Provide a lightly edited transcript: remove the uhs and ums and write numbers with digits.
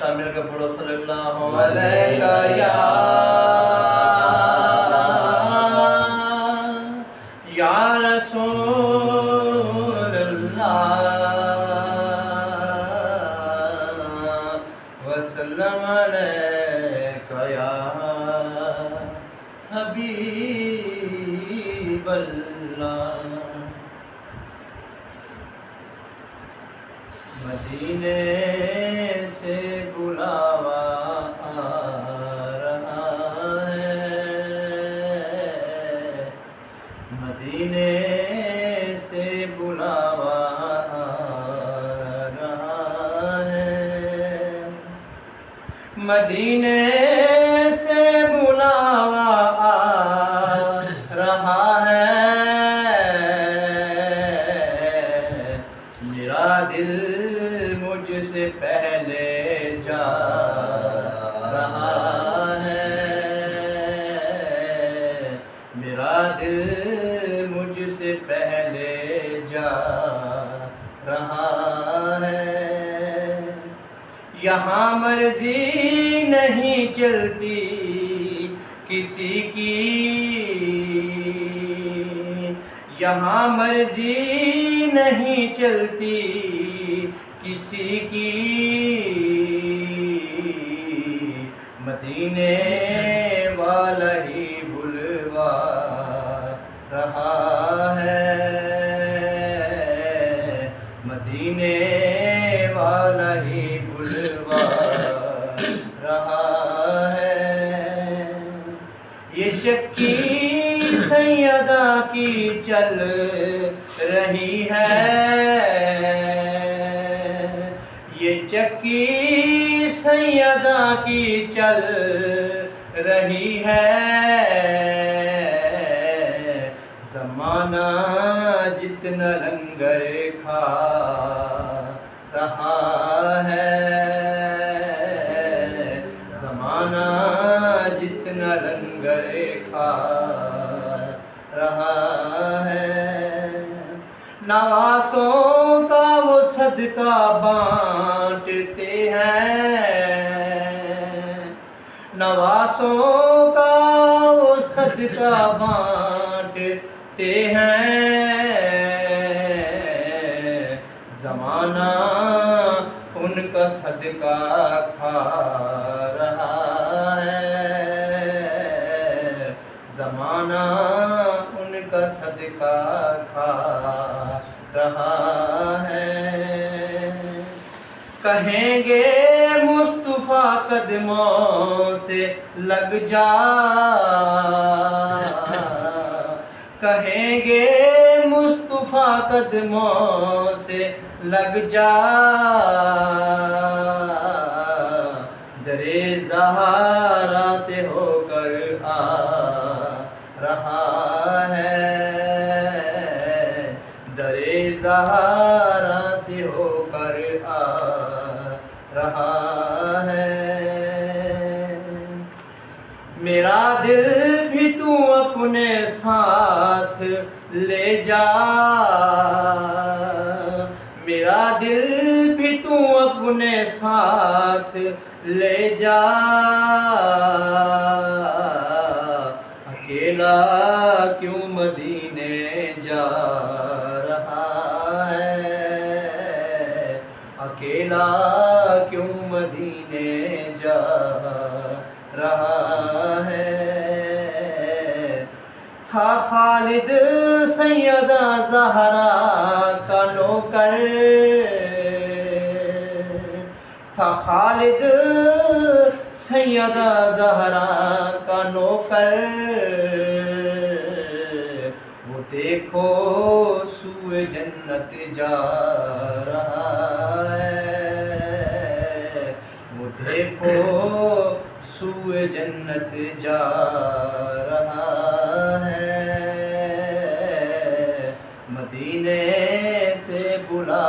سب مل کے پڑھو صلی اللہ علیہ یا رسول اللہ وسلم علیکہ یا حبیب اللہ۔ مدینے سے بلاوا آ رہا ہے، مدینے سے بلاوا آ رہا ہے، مدینے سے بلاوا آ رہا ہے، میرا دل مجھ سے پہلے جا رہا ہے، میرا دل مجھ سے پہلے جا رہا ہے، یہاں مرضی نہیں چلتی کسی کی، یہاں مرضی نہیں چلتی کسی کی، مدینے والا ہی بلوا رہا ہے، مدینے والا ہی بلوا رہا ہے، یہ چکی سیدہ کی چل رہی ہے، یہ چکی سیدہ کی چل رہی ہے، زمانہ جتنا لنگر کھا رہا ہے، زمانہ جتنا لنگر کھا رہا ہے، نواسوں کا وہ صدقہ بانٹتے ہیں، نواسوں کا وہ صدقہ بانٹتے ہیں، زمانہ ان کا صدقہ کھا رہا ہے، زمانہ ان کا صدقہ کھا رہا ہے، کہیں گے مصطفیٰ قدموں سے لگ جا، کہیں گے مصطفیٰ قدموں سے لگ جا، درِ زہرا سے ہو کر آ رہا ہے، درِ زہرا سے ہو کر آ رہا ہے، میرا دل بھی تو اپنے ساتھ لے جا، میرا دل بھی تو اپنے ساتھ لے جا، اکیلا کیوں مدینے جا رہا ہے، اکیلا کیوں مدینے جا رہا ہے، تھا خالد سیدہ زہرا کا نوکر، تھا خالد سیدہ زہرا کا نوکر، وہ دیکھو سوئے جنت جا رہا ہے، وہ دیکھو سوئے جنت جا رہا ہے، مدینے سے بلا